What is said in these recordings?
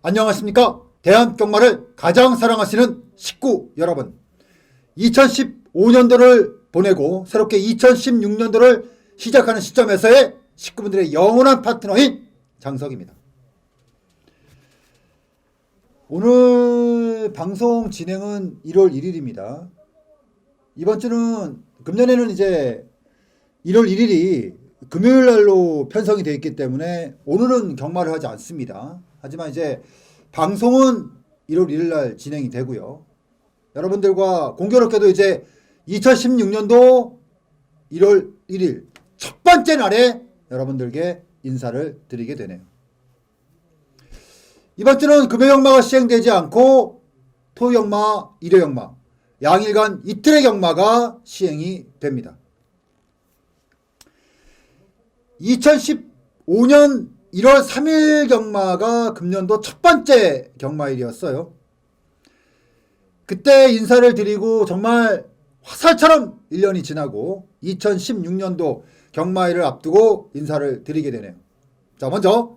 안녕하십니까. 대한경마를 가장 사랑하시는 식구 여러분, 2015년도를 보내고 새롭게 2016년도를 시작하는 시점에서의 식구분들의 영원한 파트너인 장석입니다. 오늘 방송 진행은 1월 1일입니다. 이번 주는 금년에는 이제 1월 1일이 금요일 날로 편성이 되어 있기 때문에 오늘은 경마를 하지 않습니다. 하지만 이제 방송은 1월 1일 날 진행이 되고요. 여러분들과 공교롭게도 이제 2016년도 1월 1일 첫 번째 날에 여러분들께 인사를 드리게 되네요. 이번 주는 금요경마가 시행되지 않고 토요경마, 일요경마, 양일간 이틀의 경마가 시행이 됩니다. 2015년 1월 3일 경마가 금년도 첫 번째 경마일이었어요. 그때 인사를 드리고 정말 화살처럼 1년이 지나고 2016년도 경마일을 앞두고 인사를 드리게 되네요. 자, 먼저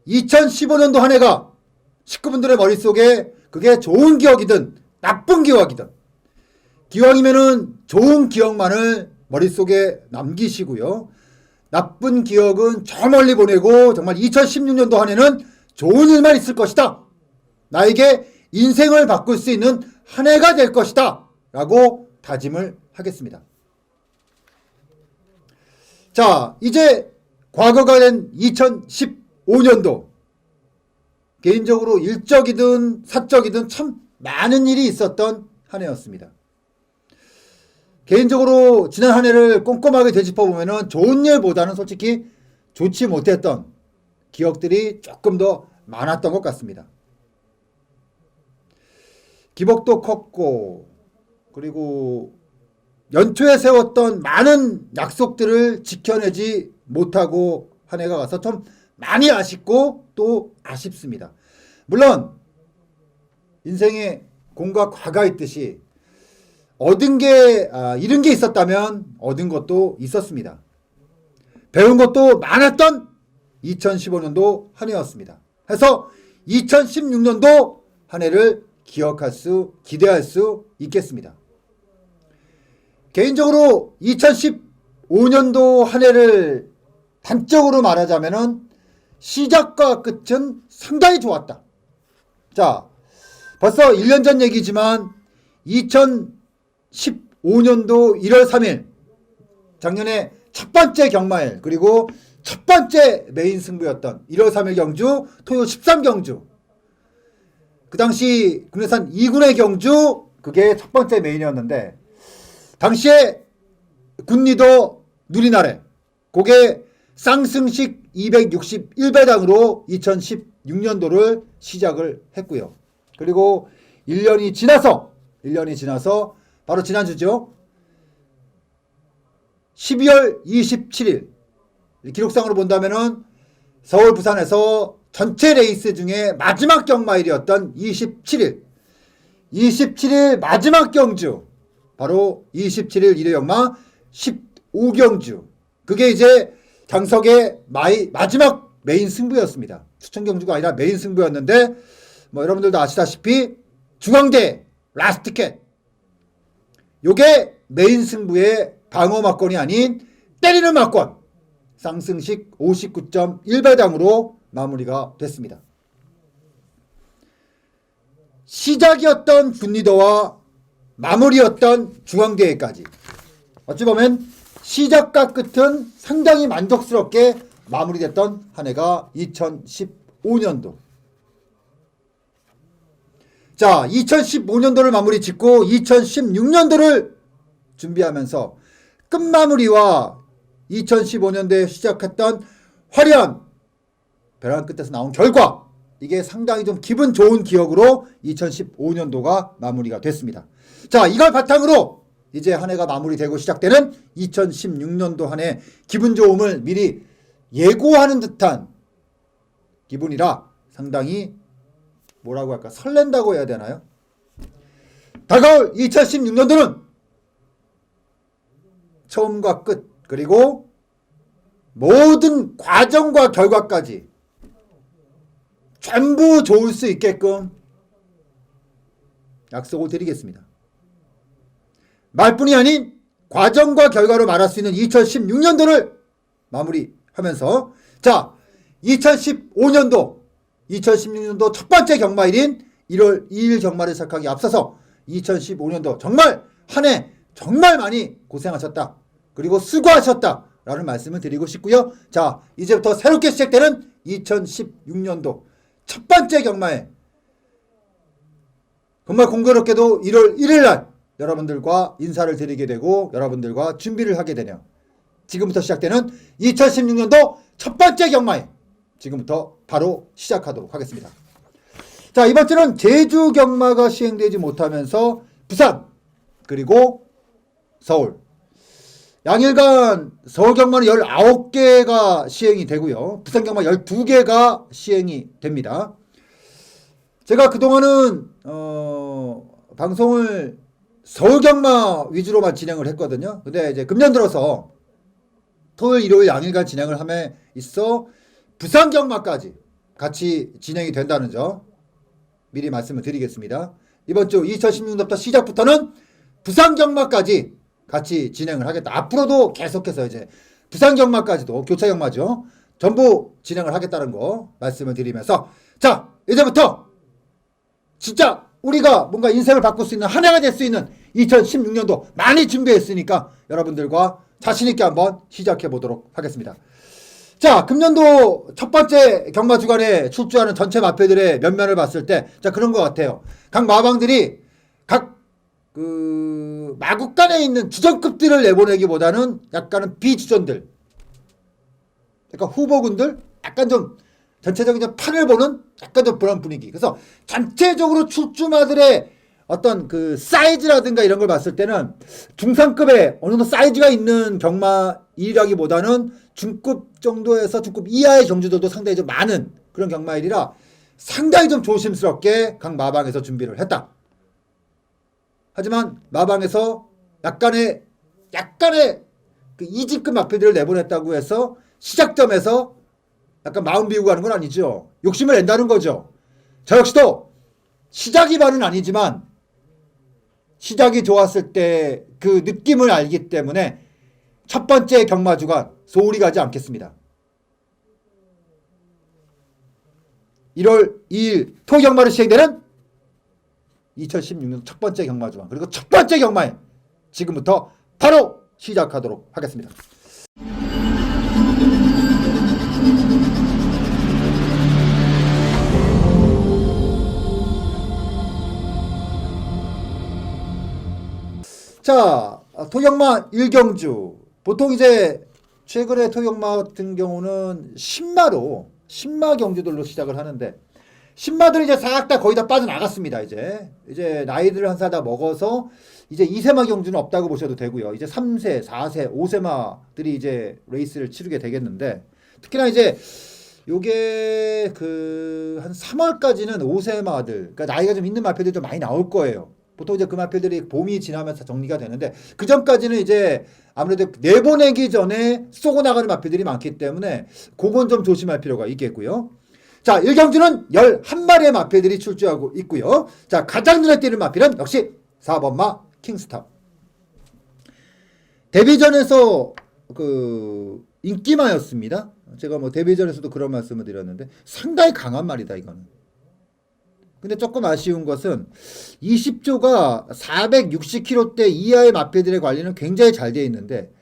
2015년도 한 해가 식구분들의 머릿속에 그게 좋은 기억이든 나쁜 기억이든 기왕이면은 좋은 기억만을 머릿속에 남기시고요. 나쁜 기억은 저 멀리 보내고 정말 2016년도 한 해는 좋은 일만 있을 것이다. 나에게 인생을 바꿀 수 있는 한 해가 될 것이다. 라고 다짐을 하겠습니다. 자, 이제 과거가 된 2015년도 개인적으로 일적이든 사적이든 참 많은 일이 있었던 한 해였습니다. 개인적으로 지난 한 해를 꼼꼼하게 되짚어보면 좋은 일보다는 솔직히 좋지 못했던 기억들이 조금 더 많았던 것 같습니다. 기복도 컸고 그리고 연초에 세웠던 많은 약속들을 지켜내지 못하고 한 해가 가서 좀 많이 아쉽고 또 아쉽습니다. 물론 인생에 공과 과가 있듯이 얻은 게 잃은 게 있었다면 얻은 것도 있었습니다. 배운 것도 많았던 2015년도 한 해였습니다. 해서 2016년도 한 해를 기대할 수 있겠습니다. 개인적으로 2015년도 한 해를 단적으로 말하자면은 시작과 끝은 상당히 좋았다. 자, 벌써 1년 전 얘기지만 2015년도 1월 3일 작년에 첫 번째 경마일 그리고 첫 번째 메인 승부였던 1월 3일 경주 토요 13경주 그 당시 국내산 2군의 경주 그게 첫 번째 메인이었는데 당시에 군리도 누리나래 그게 쌍승식 261배당으로 2016년도를 시작을 했고요. 그리고 1년이 지나서 바로 지난주죠. 12월 27일 기록상으로 본다면은 서울 부산에서 전체 레이스 중에 마지막 경마일이었던 27일 마지막 경주 바로 27일 1회 경마 15경주 그게 이제 장석의 마지막 메인 승부였습니다. 추천 경주가 아니라 메인 승부였는데 뭐 여러분들도 아시다시피 중앙대 라스트 캣 요게 메인 승부의 방어 막건이 아닌 때리는 막건 쌍승식 59.1배당으로 마무리가 됐습니다. 시작이었던 군리더와 마무리였던 중앙대회까지 어찌 보면 시작과 끝은 상당히 만족스럽게 마무리됐던 한 해가 2015년도. 자, 2015년도를 마무리 짓고 2016년도를 준비하면서 끝마무리와 2015년도에 시작했던 화려한 벼랑 끝에서 나온 결과 이게 상당히 좀 기분 좋은 기억으로 2015년도가 마무리가 됐습니다. 자, 이걸 바탕으로 이제 한 해가 마무리되고 시작되는 2016년도 한 해 기분 좋음을 미리 예고하는 듯한 기분이라 상당히 뭐라고 할까 설렌다고 해야 되나요? 다가올 2016년도는 처음과 끝 그리고 모든 과정과 결과까지 전부 좋을 수 있게끔 약속을 드리겠습니다. 말뿐이 아닌 과정과 결과로 말할 수 있는 2016년도를 마무리하면서 자 2015년도 2016년도 첫 번째 경마일인 1월 2일 경마를 시작하기 앞서서 2015년도 정말 한 해 정말 많이 고생하셨다. 그리고 수고하셨다. 라는 말씀을 드리고 싶고요. 자 이제부터 새롭게 시작되는 2016년도 첫 번째 경마에 정말 공교롭게도 1월 1일 날 여러분들과 인사를 드리게 되고 여러분들과 준비를 하게 되네요. 지금부터 시작되는 2016년도 첫 번째 경마에 지금부터 바로 시작하도록 하겠습니다. 자 이번 주는 제주 경마가 시행되지 못하면서 부산 그리고 서울 양일간 서울 경마는 19개가 시행이 되고요. 부산 경마 12개가 시행이 됩니다. 제가 그동안은 방송을 서울 경마 위주로만 진행을 했거든요. 근데 이제 금년 들어서 토요일, 일요일 양일간 진행을 함에 있어 부산 경마까지 같이 진행이 된다는 점 미리 말씀을 드리겠습니다. 이번 주 2016년부터 시작부터는 부산 경마까지 같이 진행을 하겠다. 앞으로도 계속해서 이제 부산 경마까지도 교차 경마죠. 전부 진행을 하겠다는 거 말씀을 드리면서 자 이제부터 진짜 우리가 뭔가 인생을 바꿀 수 있는 한 해가 될 수 있는 2016년도 많이 준비했으니까 여러분들과 자신있게 한번 시작해 보도록 하겠습니다. 자 금년도 첫 번째 경마 주간에 출주하는 전체 마패들의 면면을 봤을 때 자 그런 것 같아요. 각 마방들이 각 마국간에 있는 주전급들을 내보내기보다는 약간은 비주전들 약간 후보군들 약간 좀 전체적인 좀 판을 보는 약간 좀 그런 분위기. 그래서 전체적으로 출주마들의 어떤 그 사이즈라든가 이런 걸 봤을 때는 중상급의 어느 정도 사이즈가 있는 경마일이라기보다는 중급 정도에서 중급 이하의 경주들도 상당히 좀 많은 그런 경마일이라 상당히 좀 조심스럽게 각 마방에서 준비를 했다. 하지만 마방에서 약간의 그 이직급 마필들을 내보냈다고 해서 시작점에서 약간 마음 비우고 하는 건 아니죠. 욕심을 낸다는 거죠. 저 역시도 시작이 반은 아니지만 시작이 좋았을 때 그 느낌을 알기 때문에 첫 번째 경마주간 소홀히 가지 않겠습니다. 1월 2일 토경마로 시행되는 2016년 첫 번째 경마주간 그리고 첫 번째 경마에 지금부터 바로 시작하도록 하겠습니다. 자, 토경마 1경주. 보통 이제 최근에 토경마 같은 경우는 신마 경주들로 시작을 하는데 신마들이 이제 싹 다 거의 다 빠져나갔습니다. 이제 나이들을 한 살 다 먹어서 이제 2세마 경주는 없다고 보셔도 되고요. 이제 3세, 4세, 5세마들이 이제 레이스를 치르게 되겠는데 특히나 이제 요게 그 한 3월까지는 5세마들 그러니까 나이가 좀 있는 마필들이 좀 많이 나올 거예요. 보통 이제 그 마필들이 봄이 지나면서 정리가 되는데 그 전까지는 이제 아무래도 내보내기 전에 쏘고 나가는 마필들이 많기 때문에 그건 좀 조심할 필요가 있겠고요. 자, 1경주는 11마리의 마필들이 출주하고 있고요. 자, 가장 눈에 띄는 마필은 역시 4번마 킹스타. 데뷔전에서 그 인기마였습니다. 제가 뭐 데뷔전에서도 그런 말씀을 드렸는데 상당히 강한 말이다 이거는. 근데 조금 아쉬운 것은 20조가 460kg대 이하의 마필들의 관리는 굉장히 잘 되어 있는데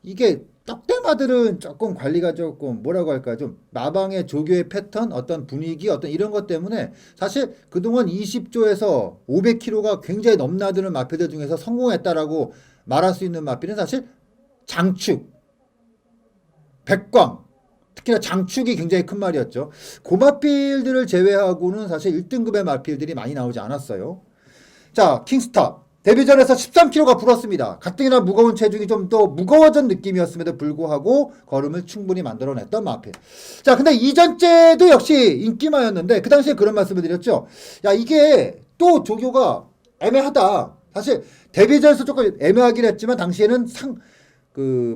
이게 떡대마들은 조금 관리가 조금 뭐라고 할까 좀 마방의 조교의 패턴 어떤 분위기 어떤 이런 것 때문에 사실 그동안 20조에서 500kg가 굉장히 넘나드는 마필들 중에서 성공했다라고 말할 수 있는 마필은 사실 장축, 백광 특히나 장축이 굉장히 큰 말이었죠. 그 마필들을 제외하고는 사실 1등급의 마필들이 많이 나오지 않았어요. 자, 킹스타. 데뷔전에서 13kg가 불었습니다. 가뜩이나 무거운 체중이 좀 더 무거워진 느낌이었음에도 불구하고 걸음을 충분히 만들어냈던 마필. 자, 근데 이전째도 역시 인기마였는데 그 당시에 그런 말씀을 드렸죠. 야, 이게 또 조교가 애매하다. 사실 데뷔전에서 조금 애매하긴 했지만 당시에는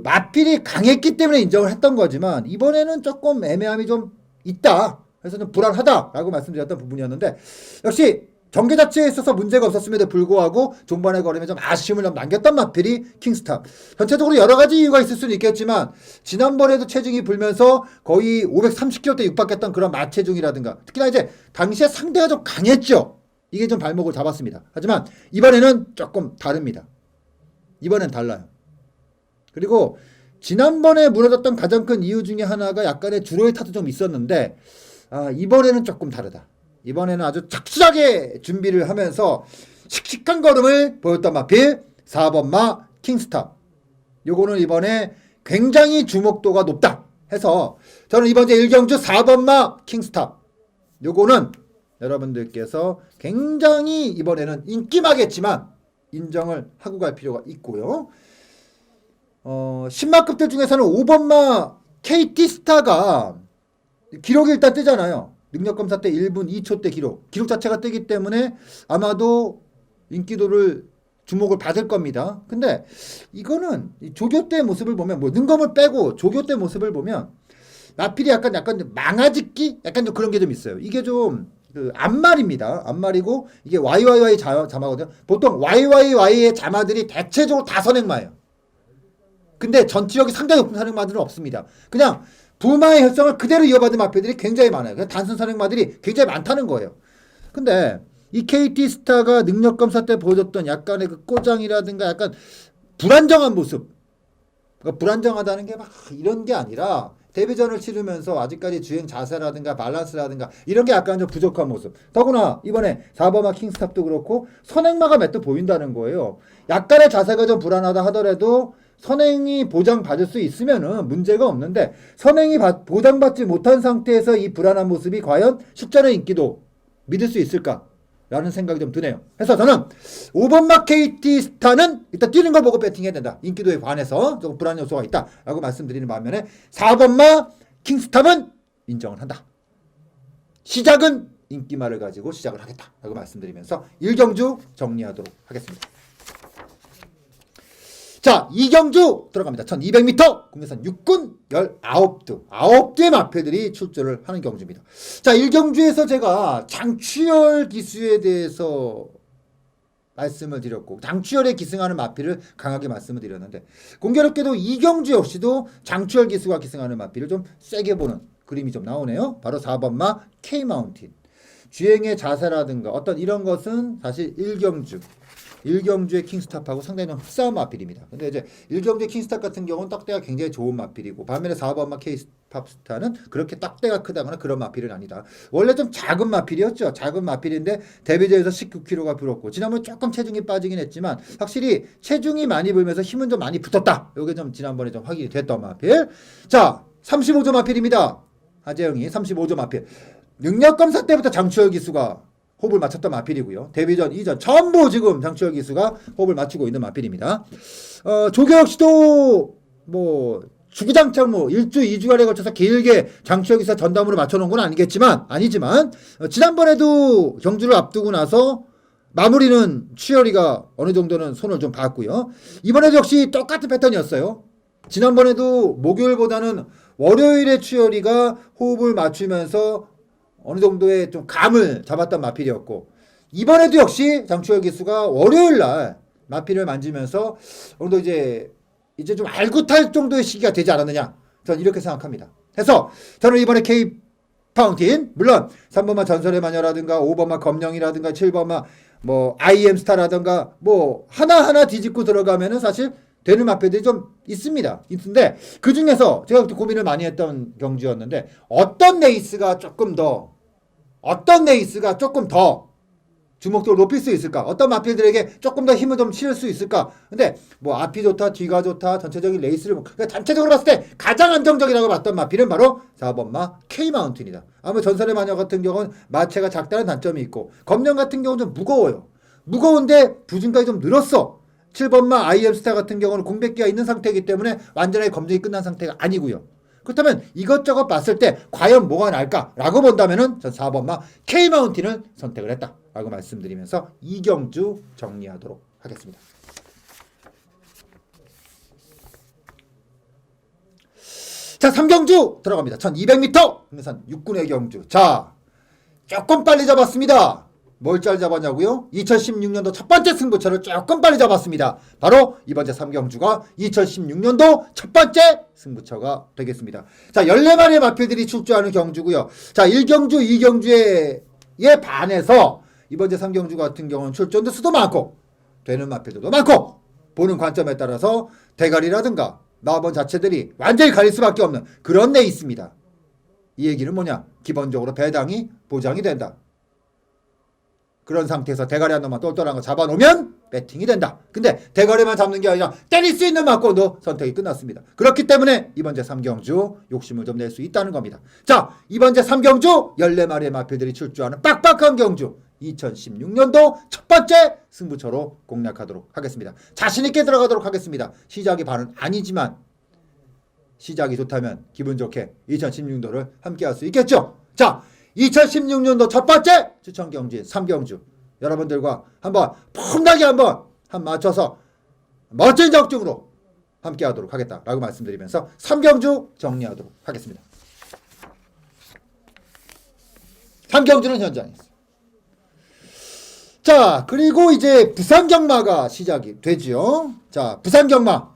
마필이 강했기 때문에 인정을 했던 거지만 이번에는 조금 애매함이 좀 있다 그래서 좀 불안하다라고 말씀드렸던 부분이었는데 역시 전개 자체에 있어서 문제가 없었음에도 불구하고 종반의 걸음에 좀 아쉬움을 좀 남겼던 마필이 킹스탑. 전체적으로 여러 가지 이유가 있을 수는 있겠지만 지난번에도 체중이 불면서 거의 530kg대 육박했던 그런 마체중이라든가 특히나 이제 당시에 상대가 좀 강했죠. 이게 좀 발목을 잡았습니다. 하지만 이번에는 조금 다릅니다. 이번엔 달라요. 그리고 지난번에 무너졌던 가장 큰 이유 중에 하나가 약간의 주로의 탓도 좀 있었는데 이번에는 조금 다르다. 이번에는 아주 착실하게 준비를 하면서 씩씩한 걸음을 보였던 마필 4번 마 킹스탑. 요거는 이번에 굉장히 주목도가 높다 해서 저는 이번 주 1경주 4번 마 킹스탑 요거는 여러분들께서 굉장히 이번에는 인기마겠지만 인정을 하고 갈 필요가 있고요. 10마급들 중에서는 5번마 KT스타가 기록이 일단 뜨잖아요. 능력검사 때 1분 2초 때 기록 자체가 뜨기 때문에 아마도 인기도를 주목을 받을 겁니다. 근데 이거는 조교 때 모습을 보면 뭐 능검을 빼고 조교 때 모습을 보면 나필이 약간 망아짓기 약간 좀 그런 게 좀 있어요. 이게 좀 앞말입니다. 앞말이고 이게 YYY 자마거든요. 보통 YYY의 자마들이 대체적으로 다 선행마예요. 근데 전투력이 상당히 높은 선행마들은 없습니다. 그냥 부마의 혈성을 그대로 이어받은 마필들이 굉장히 많아요. 그냥 단순 선행마들이 굉장히 많다는 거예요. 근데 이 KT스타가 능력검사 때 보여줬던 약간의 그 꼬장이라든가 약간 불안정한 모습. 그러니까 불안정하다는 게 막 이런 게 아니라 데뷔전을 치르면서 아직까지 주행 자세라든가 밸런스라든가 이런 게 약간 좀 부족한 모습. 더구나 이번에 4번마 킹스탑도 그렇고 선행마가 몇 도 보인다는 거예요. 약간의 자세가 좀 불안하다 하더라도 선행이 보장받을 수 있으면은 문제가 없는데 선행이 보장받지 못한 상태에서 이 불안한 모습이 과연 실전의 인기도 믿을 수 있을까? 라는 생각이 좀 드네요. 그래서 저는 5번마 KT스타는 일단 뛰는 걸 보고 배팅해야 된다. 인기도에 관해서 조금 불안 요소가 있다. 라고 말씀드리는 반면에 4번마 킹스탑은 인정을 한다. 시작은 인기말을 가지고 시작을 하겠다. 라고 말씀드리면서 1경주 정리하도록 하겠습니다. 자, 2경주 들어갑니다. 1200m 국내산 육군 19두 9두의 마필들이 출전을 하는 경주입니다. 자, 1경주에서 제가 장추열 기수에 대해서 말씀을 드렸고 장추열에 기승하는 마필을 강하게 말씀을 드렸는데 공교롭게도 2경주 역시도 장추열 기수가 기승하는 마필을 좀 세게 보는 그림이 좀 나오네요. 바로 4번마 K마운틴. 주행의 자세라든가 어떤 이런 것은 사실 1경주의 킹스탑하고 상당히 좀 흡사한 마필입니다. 근데 이제 1경주의 킹스탑 같은 경우는 떡대가 굉장히 좋은 마필이고 반면에 4번마 K팝스타는 그렇게 떡대가 크다거나 그런 마필은 아니다. 원래 좀 작은 마필이었죠. 작은 마필인데 데뷔전에서 19kg가 불었고 지난번에 조금 체중이 빠지긴 했지만 확실히 체중이 많이 불면서 힘은 좀 많이 붙었다. 이게 좀 지난번에 좀 확인이 됐던 마필. 자, 35조 마필입니다. 하재영이 35조 마필. 능력검사 때부터 장추열 기수가 호흡을 맞췄던 마필이고요. 데뷔전, 이전 전부 지금 장추열 기수가 호흡을 맞추고 있는 마필입니다. 조교 역시도 뭐 주구장창 뭐 1주, 2주간에 걸쳐서 길게 장추열 기수가 전담으로 맞춰놓은 건 아니지만 지난번에도 경주를 앞두고 나서 마무리는 추열이가 어느 정도는 손을 좀 봤고요. 이번에도 역시 똑같은 패턴이었어요. 지난번에도 목요일보다는 월요일에 추열이가 호흡을 맞추면서 어느 정도의 좀 감을 잡았던 마필이었고 이번에도 역시 장추열 기수가 월요일날 마필을 만지면서 어느 정도 이제 좀 알고탈 정도의 시기가 되지 않았느냐 저는 이렇게 생각합니다. 해서 저는 이번에 K 파운틴 물론 3번마 전설의 마녀라든가 5번마 검령이라든가 7번마 뭐 IM 스타라든가 뭐 하나하나 뒤집고 들어가면은 사실 되는 마필들이 좀 있습니다. 있는데 그 중에서 제가 고민을 많이 했던 경주였는데 어떤 레이스가 조금 더 주목도를 높일 수 있을까? 어떤 마필들에게 조금 더 힘을 좀 실을 수 있을까? 근데 뭐 앞이 좋다, 뒤가 좋다, 전체적인 레이스를 그러니까 전체적으로 봤을 때 가장 안정적이라고 봤던 마필은 바로 4번마 K마운틴이다. 아무 전설의 마녀 같은 경우는 마체가 작다는 단점이 있고 검령 같은 경우는 좀 무거워요. 무거운데 부진까지 좀 늘었어. 7번마 IM스타 같은 경우는 공백기가 있는 상태이기 때문에 완전하게 검증이 끝난 상태가 아니고요. 그렇다면 이것저것 봤을 때 과연 뭐가 나을까라고 본다면은 전 4번마 K마운틴을 선택을 했다라고 말씀드리면서 2경주 정리하도록 하겠습니다. 자, 3경주 들어갑니다. 1200m 국내산 육군의 경주. 자, 조금 빨리 잡았습니다. 뭘 잘 잡았냐고요? 2016년도 첫 번째 승부처를 조금 빨리 잡았습니다. 바로 이번 제3경주가 2016년도 첫 번째 승부처가 되겠습니다. 자, 14마리의 마필들이 출주하는 경주고요. 자, 1경주, 2경주에 반해서 이번 제3경주 같은 경우는 출전도 수도 많고 되는 마필들도 많고 보는 관점에 따라서 대가리라든가 마번 자체들이 완전히 갈릴 수밖에 없는 그런 데 있습니다. 이 얘기는 뭐냐? 기본적으로 배당이 보장이 된다. 그런 상태에서 대가리 한 놈만 똘똘한 거 잡아놓으면 배팅이 된다. 근데 대가리만 잡는 게 아니라 때릴 수 있는 맞고도 선택이 끝났습니다. 그렇기 때문에 이번 제3경주 욕심을 좀 낼 수 있다는 겁니다. 자, 이번 제3경주 14마리의 마필들이 출주하는 빡빡한 경주 2016년도 첫 번째 승부처로 공략하도록 하겠습니다. 자신있게 들어가도록 하겠습니다. 시작이 반은 아니지만 시작이 좋다면 기분 좋게 2016년도를 함께 할 수 있겠죠. 자, 2016년도 첫 번째 추천 경주인 3경주 여러분들과 한번 폼나게 한번 맞춰서 멋진 적중으로 함께 하도록 하겠다라고 말씀드리면서 3경주 정리하도록 하겠습니다. 3경주는 현장에 있어요. 자, 그리고 이제 부산 경마가 시작이 되죠. 자, 부산 경마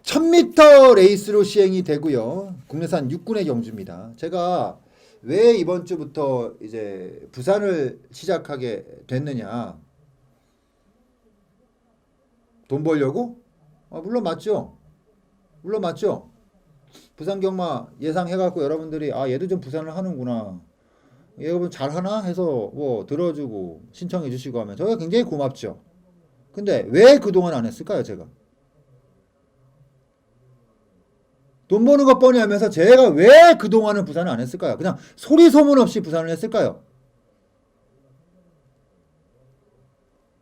1000m 레이스로 시행이 되고요. 국내산 육군의 경주입니다. 제가 왜 이번 주부터 이제 부산을 시작하게 됐느냐? 돈 벌려고? 물론 맞죠. 물론 맞죠. 부산 경마 예상해갖고 여러분들이 얘도 좀 부산을 하는구나. 얘가 잘하나 해서 뭐 들어주고 신청해 주시고 하면 저희가 굉장히 고맙죠. 근데 왜 그동안 안 했을까요, 제가? 돈 버는 것 뻔히 하면서 제가 왜 그동안은 부산을 안 했을까요? 그냥 소리 소문 없이 부산을 했을까요?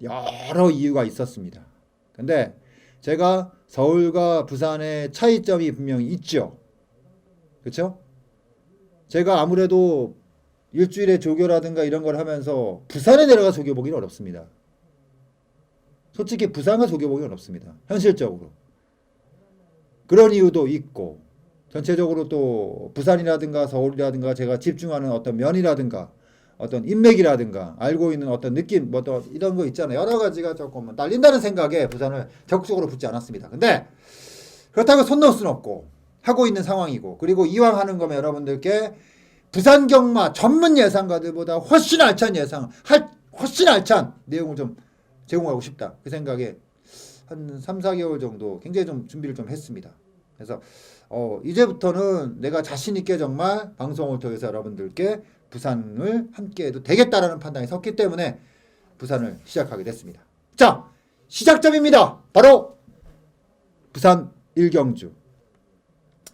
여러 이유가 있었습니다. 근데 제가 서울과 부산의 차이점이 분명히 있죠. 그렇죠? 제가 아무래도 일주일에 조교라든가 이런 걸 하면서 부산에 내려가 조교 보기는 어렵습니다. 솔직히 부산과 조교 보기는 어렵습니다. 현실적으로. 그런 이유도 있고 전체적으로 또 부산이라든가 서울이라든가 제가 집중하는 어떤 면이라든가 어떤 인맥이라든가 알고 있는 어떤 느낌 뭐 또 이런 거 있잖아요. 여러 가지가 조금 딸린다는 생각에 부산을 적극적으로 붙지 않았습니다. 근데 그렇다고 손 놓을 수는 없고 하고 있는 상황이고 그리고 이왕 하는 거면 여러분들께 부산 경마 전문 예상가들보다 훨씬 알찬 훨씬 알찬 내용을 좀 제공하고 싶다. 그 생각에 한 3, 4개월 정도 굉장히 좀 준비를 좀 했습니다. 그래서 이제부터는 내가 자신 있게 정말 방송을 통해서 여러분들께 부산을 함께 해도 되겠다라는 판단이 섰기 때문에 부산을 시작하게 됐습니다. 자, 시작점입니다. 바로 부산 1경주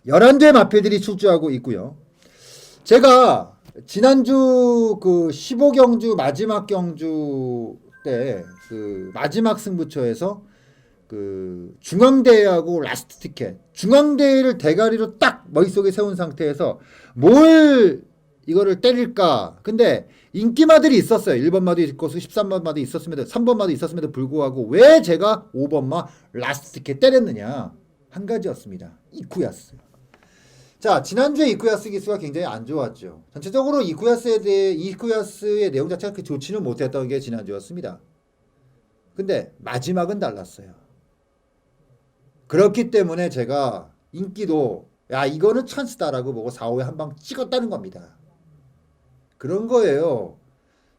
11대 마필들이 출주하고 있고요. 제가 지난주 그 15경주 마지막 경주 때 그 마지막 승부처에서 그 중앙대회하고 라스트 티켓 중앙대회를 대가리로 딱 머릿속에 세운 상태에서 뭘 이거를 때릴까. 근데 인기마들이 있었어요. 1번마도 있고 13번마도 있었음에도 3번마도 있었음에도 불구하고 왜 제가 5번마 라스트 티켓 때렸느냐. 한 가지였습니다. 이쿠야스. 자, 지난주에 이쿠야스 기수가 굉장히 안 좋았죠. 전체적으로 이쿠야스의 내용 자체가 그렇게 좋지는 못했던 게 지난주였습니다. 근데 마지막은 달랐어요. 그렇기 때문에 제가 인기도 이거는 찬스다라고 보고 4, 5에 한 방 찍었다는 겁니다. 그런 거예요.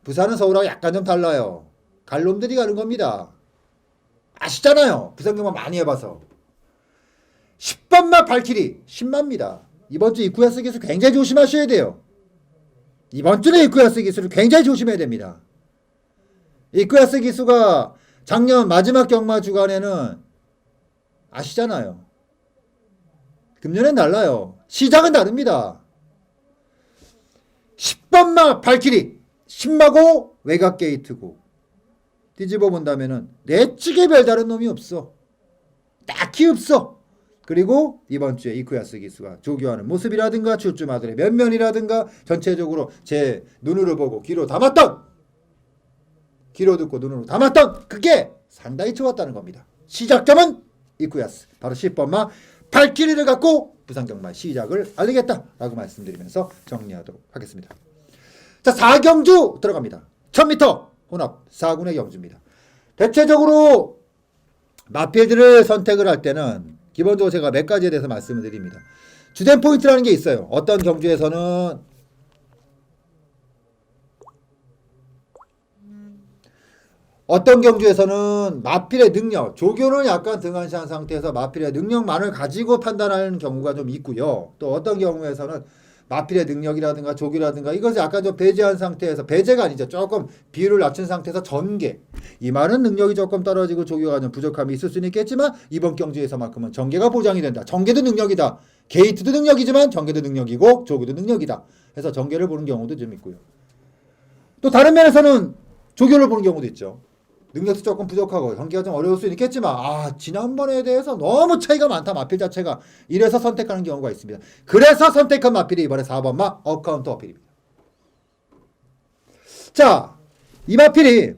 부산은 서울하고 약간 좀 달라요. 갈 놈들이 가는 겁니다. 아시잖아요. 부산 경마 많이 해봐서. 10번마 발키리 10마입니다. 이번 주 이쿠야스 기술 굉장히 조심하셔야 돼요. 이번 주는 이쿠야스 기술을 굉장히 조심해야 됩니다. 이쿠야스 기수가 작년 마지막 경마 주간에는 아시잖아요. 금년엔 달라요. 시작은 다릅니다. 10번마 발키리 10마고 외곽 게이트고 뒤집어 본다면은 내찌개 별다른 놈이 없어. 딱히 없어. 그리고 이번 주에 이쿠야스 기수가 조교하는 모습이라든가 출주마들의 면면이라든가 전체적으로 제 눈으로 보고 귀로 담았던 귀로 듣고 눈으로 담았던 그게 상당히 좋았다는 겁니다. 시작점은 이쿠야스 바로 10번마 발키리를 갖고 부산 경마의 시작을 알리겠다라고 말씀드리면서 정리하도록 하겠습니다. 자, 4경주 들어갑니다. 1000m 혼합 4군의 경주입니다. 대체적으로 마필드를 선택을 할 때는 기본적으로 제가 몇 가지에 대해서 말씀을 드립니다. 주된 포인트라는 게 있어요. 어떤 경주에서는 마필의 능력, 조교는 약간 등한시한 상태에서 마필의 능력만을 가지고 판단하는 경우가 좀 있고요. 또 어떤 경우에서는 마필의 능력이라든가 조교라든가 이것을 약간 좀 배제한 상태에서, 배제가 아니죠. 조금 비율을 낮춘 상태에서 전개. 이 말은 능력이 조금 떨어지고 조교가 좀 부족함이 있을 수는 있겠지만 이번 경주에서만큼은 전개가 보장이 된다. 전개도 능력이다. 게이트도 능력이지만 전개도 능력이고 조교도 능력이다. 해서 전개를 보는 경우도 좀 있고요. 또 다른 면에서는 조교를 보는 경우도 있죠. 능력도 조금 부족하고 전개가 좀 어려울 수는 있겠지만 지난번에 대해서 너무 차이가 많다 마필 자체가, 이래서 선택하는 경우가 있습니다. 그래서 선택한 마필이 이번에 4번 마 어카운트 어필입니다. 자, 이 마필이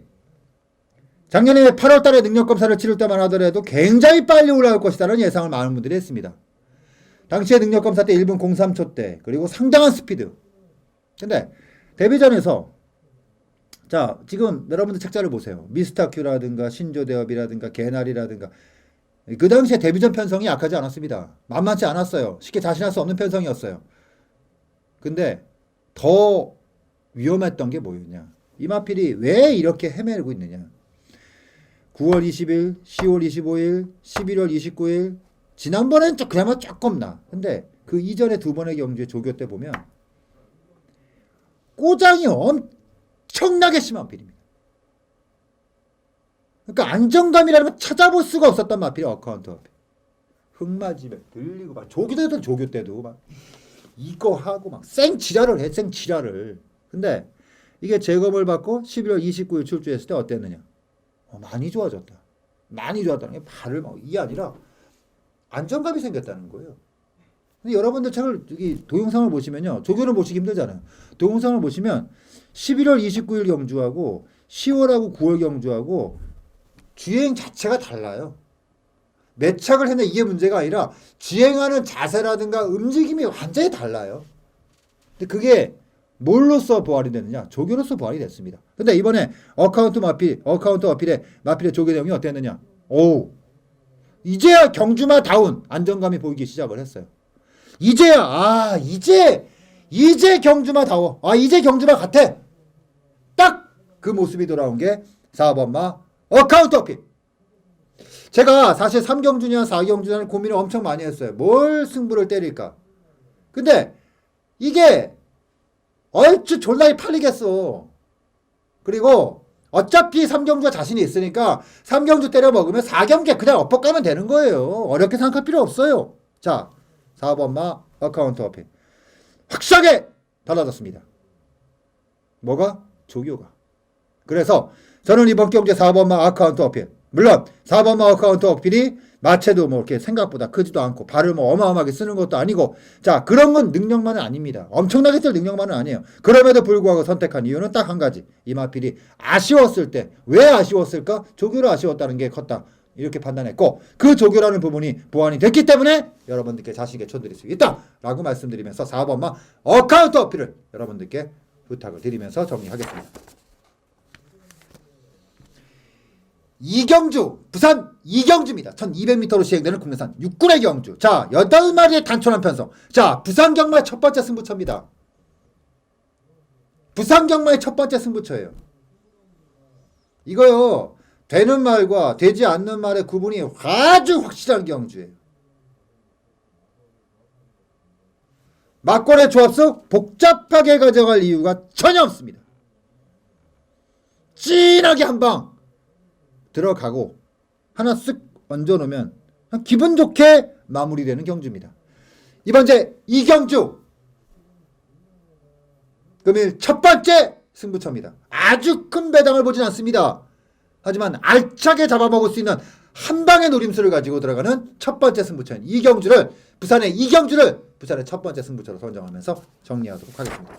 작년에 8월 달에 능력 검사를 치를 때만 하더라도 굉장히 빨리 올라올 것이라는 예상을 많은 분들이 했습니다. 당시에 능력 검사 때 1분 03초 때, 그리고 상당한 스피드. 근데 데뷔전에서 자, 지금 여러분들 책자를 보세요. 미스터큐라든가 신조대업이라든가 개나리라든가 그 당시에 데뷔전 편성이 약하지 않았습니다. 만만치 않았어요. 쉽게 자신할 수 없는 편성이었어요. 근데 더 위험했던 게 뭐였냐? 이 마필이 왜 이렇게 헤매고 있느냐? 9월 20일, 10월 25일, 11월 29일 지난번엔 그나마 조금 나. 근데 그 이전에 두 번의 경주의 조교 때 보면 꼬장이 엄청나게 심한 마필입니다. 그러니까 안정감이라는 걸 찾아볼 수가 없었던 마필이 어카운트 마필. 흙맞으면 들리고 막 조교 때도 막 이거 하고 막 생지랄을 해, 생지랄을. 근데 이게 재검을 받고 11월 29일 출주했을 때 어땠느냐? 많이 좋아졌다. 많이 좋았다는 게 발을 막 이게 아니라 안정감이 생겼다는 거예요. 근데 여러분들 책을 여기 동영상을 보시면요, 조교는 보시기 힘들잖아요. 동영상을 보시면 11월 29일 경주하고 10월하고 9월 경주하고 주행 자체가 달라요. 몇 착을 했냐 이게 문제가 아니라 주행하는 자세라든가 움직임이 완전히 달라요. 근데 그게 뭘로써 보완이 됐느냐? 조교로서 보완이 됐습니다. 근데 이번에 어카운트 어필의 조교 내용이 어땠느냐? 이제야 경주마다운 안정감이 보이기 시작을 했어요. 이제야 이제 경주마다워. 이제 경주마 같아. 딱 그 모습이 돌아온 게 4번마 어카운트 어필. 제가 사실 3경주냐 4경주냐는 고민을 엄청 많이 했어요. 뭘 승부를 때릴까? 근데 이게 얼추 졸라리 팔리겠어. 그리고 어차피 3경주가 자신이 있으니까 3경주 때려 먹으면 4경기에 그냥 엎어 가면 되는 거예요. 어렵게 생각할 필요 없어요. 자, 4번마 어카운트 어필. 확실하게 달라졌습니다. 뭐가? 조교가. 그래서 저는 이번 경주에 4번마 어카운트 어필. 물론 4번마 어카운트 어필이 마체도 뭐 이렇게 생각보다 크지도 않고 발을 뭐 어마어마하게 쓰는 것도 아니고, 자, 그런 건 능력만은 아닙니다. 엄청나게 쓸 능력만은 아니에요. 그럼에도 불구하고 선택한 이유는 딱 한 가지. 이 마필이 아쉬웠을 때, 왜 아쉬웠을까? 조교로 아쉬웠다는 게 컸다. 이렇게 판단했고, 그 조교라는 부분이 보완이 됐기 때문에 여러분들께 자식에 쳐드릴 수 있다 라고 말씀드리면서 4번마 어카운트 어필을 여러분들께 부탁을 드리면서 정리하겠습니다. 이경주, 부산 이경주입니다. 1200m로 시행되는 국내산 6군의 경주. 자, 8마리의 단촐한 편성. 자, 부산 경마의 첫 번째 승부처입니다. 부산 경마의 첫 번째 승부처예요. 이거요, 되는 말과 되지 않는 말의 구분이 아주 확실한 경주예요. 막권의 조합수 복잡하게 가져갈 이유가 전혀 없습니다. 진하게 한방 들어가고 하나 쓱 얹어놓으면 기분 좋게 마무리되는 경주입니다. 이번 제 이경주 금일 첫 번째 승부처입니다. 아주 큰 배당을 보진 않습니다. 하지만 알차게 잡아먹을 수 있는 한방의 노림수를 가지고 들어가는 첫 번째 승부처인 이경주를, 부산의 이경주를 부산의 첫 번째 승부처로 선정하면서 정리하도록 하겠습니다.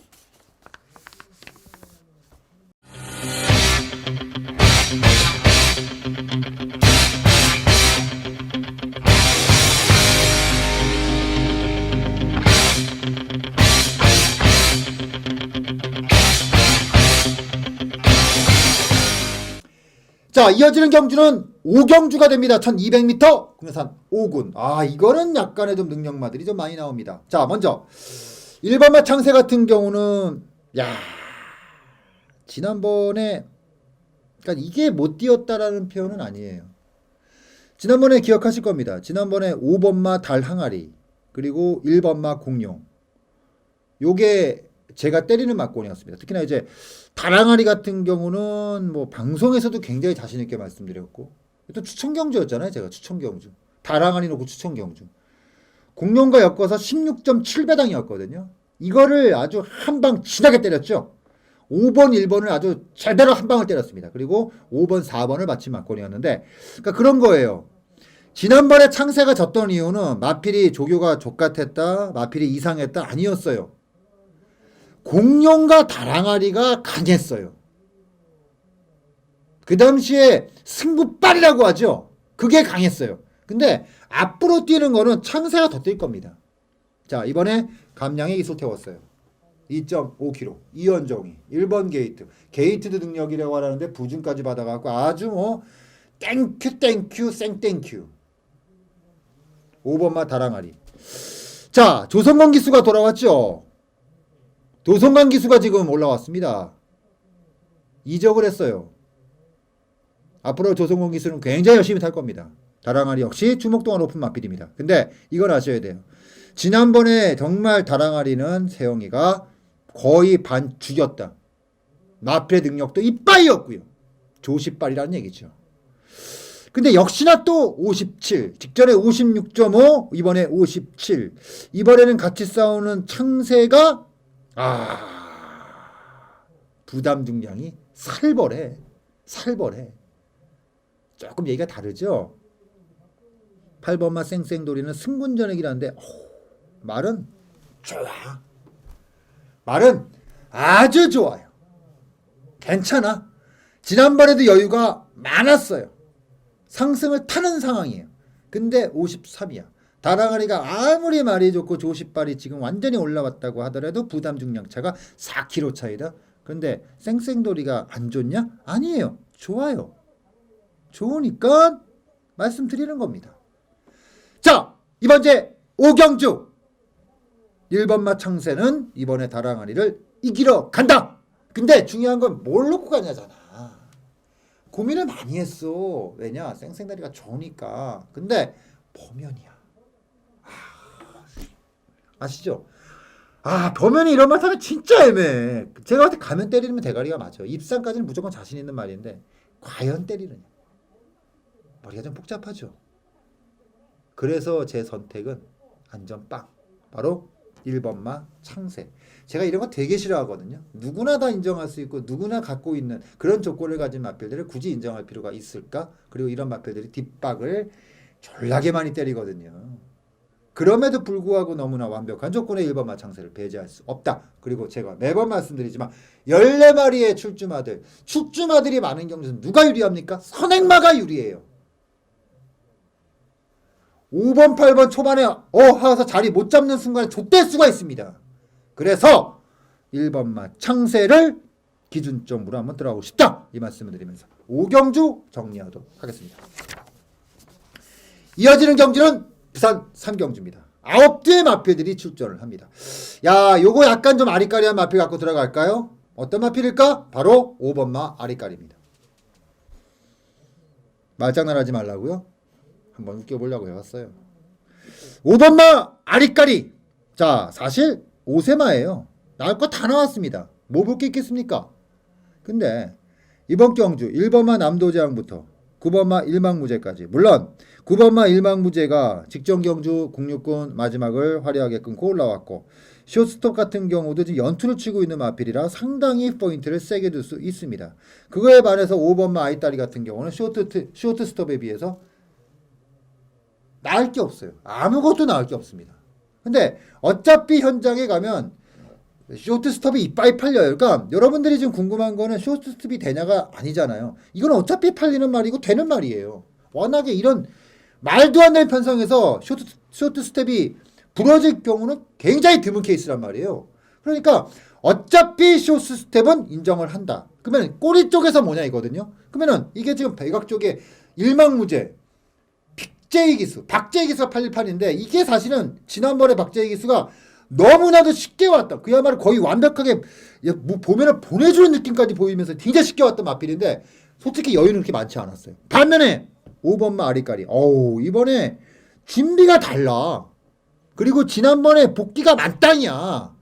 자, 이어지는 경주는 5경주가 됩니다. 1200m 국내산 5군. 아, 이거는 약간의 좀 능력마들이 좀 많이 나옵니다. 자, 먼저 1번마 창세 같은 경우는 지난번에 그러니까 이게 못 뛰었다라는 표현은 아니에요. 지난번에 기억하실 겁니다. 지난번에 5번마 달 항아리 그리고 1번마 공룡. 요게 제가 때리는 막권이었습니다. 특히나 이제 다랑아리 같은 경우는 뭐 방송에서도 굉장히 자신 있게 말씀드렸고 또 추천 경주였잖아요. 제가 추천 경주. 다랑아리 놓고 추천 경주. 공룡과 엮어서 16.7배당이었거든요. 이거를 아주 한 방 진하게 때렸죠. 5번, 1번을 아주 제대로 한 방을 때렸습니다. 그리고 5번, 4번을 마친 막권이었는데 그러니까 그런 거예요. 지난번에 창세가 졌던 이유는 마필이 조교가 족같았다, 마필이 이상했다 아니었어요. 공룡과 다랑아리가 강했어요. 그 당시에 승부빨이라고 하죠. 그게 강했어요. 근데 앞으로 뛰는 거는 창세가 더 뛸 겁니다. 자, 이번에 감량에 이소 태웠어요. 2.5km 이현정이 1번 게이트. 게이트드 능력이라고 하는데 부준까지 받아갖고 아주 뭐 땡큐 생땡큐. 5번마 다랑아리. 자, 조성건 기수가 돌아왔죠. 조성관 기수가 지금 올라왔습니다. 이적을 했어요. 앞으로 조성관 기수는 굉장히 열심히 탈 겁니다. 다랑아리 역시 주목도가 높은 마필입니다. 근데 이걸 아셔야 돼요. 지난번에 정말 다랑아리는 세영이가 거의 반 죽였다. 마필의 능력도 이빠이였고요. 조시빨이라는 얘기죠. 근데 역시나 또 57, 직전에 56.5, 이번에 57. 이번에는 같이 싸우는 창세가 부담 중량이 살벌해. 조금 얘기가 다르죠. 8번마 쌩쌩돌이는 승군전액이라는데 말은 좋아. 말은 아주 좋아요. 괜찮아. 지난번에도 여유가 많았어요. 상승을 타는 상황이에요. 근데 53이야. 다랑아리가 아무리 말이 좋고 조시빨이 지금 완전히 올라왔다고 하더라도 부담 중량차가 4kg 차이다. 그런데 쌩쌩돌이가 안 좋냐? 아니에요. 좋아요. 좋으니까 말씀드리는 겁니다. 자, 이번 제 5경주 1번마 창세는 이번에 다랑아리를 이기러 간다. 근데 중요한 건 뭘 놓고 가냐잖아. 고민을 많이 했어. 왜냐? 쌩쌩다리가 좋으니까. 근데 범연이야. 아시죠? 범연이 이런 말 하면 진짜 애매해. 제가 볼때 가면 때리면 대가리가 맞아. 입상까지는 무조건 자신 있는 말인데 과연 때리느냐. 머리가 좀 복잡하죠. 그래서 제 선택은 안전빵. 바로 1번마 창세. 제가 이런 거 되게 싫어하거든요. 누구나 다 인정할 수 있고 누구나 갖고 있는 그런 조건을 가진 마필들을 굳이 인정할 필요가 있을까? 그리고 이런 마필들이 뒷박을 졸라게 많이 때리거든요. 그럼에도 불구하고 너무나 완벽한 조건의 1번마 창세를 배제할 수 없다. 그리고 제가 매번 말씀드리지만 14마리의 출주마들이 많은 경주에서 누가 유리합니까? 선행마가 유리해요. 5번, 8번 초반에 하서 자리 못 잡는 순간에 좆될 수가 있습니다. 그래서 1번마 창세를 기준점으로 한번 들어가고 싶다. 이 말씀을 드리면서 5경주 정리하도록 하겠습니다. 이어지는 경주는 부산 3경주입니다. 9대의 마필들이 출전을 합니다. 요거 약간 좀 아리까리한 마필 갖고 들어갈까요? 어떤 마필일까? 바로 5번마 아리까리입니다. 말장난 하지 말라고요? 한번 웃겨보려고 해봤어요. 5번마 아리까리. 자, 사실 5세마예요. 나올 거 다 나왔습니다. 뭐 볼 게 있겠습니까? 근데 이번 경주 1번마 남도제왕부터 9번마 일망무제까지, 물론 9번마 일망무제가 직전 경주 06군 마지막을 화려하게 끊고 올라왔고 쇼스톱 같은 경우도 지금 연투를 치고 있는 마필이라 상당히 포인트를 세게 둘 수 있습니다. 그거에 반해서 5번마 아이따리 같은 경우는 쇼트 스톱에 비해서 나을 게 없어요. 아무것도 나을 게 없습니다. 근데 어차피 현장에 가면 쇼트스톱이 이빠이 팔려요. 그러니까 여러분들이 지금 궁금한 거는 쇼트스톱이 되냐가 아니잖아요. 이건 어차피 팔리는 말이고 되는 말이에요. 워낙에 이런 말도 안 되는 편성에서 쇼트스텝이 부러질 경우는 굉장히 드문 케이스란 말이에요. 그러니까 어차피 쇼스 스텝은 인정을 한다. 그러면 꼬리 쪽에서 뭐냐 이거든요. 그러면은 이게 지금 백악 쪽에 일망무제 박재희 기수, 박재희 기수가 818인데 이게 사실은 지난번에 박재희 기수가 너무나도 쉽게 왔다. 그야말로 거의 완벽하게 뭐 보면은 보내주는 느낌까지 보이면서 굉장히 쉽게 왔던 마필인데 솔직히 여유는 그렇게 많지 않았어요. 반면에 5번마 아리까리. 이번에 준비가 달라. 그리고 지난번에 복귀가 만땅이야.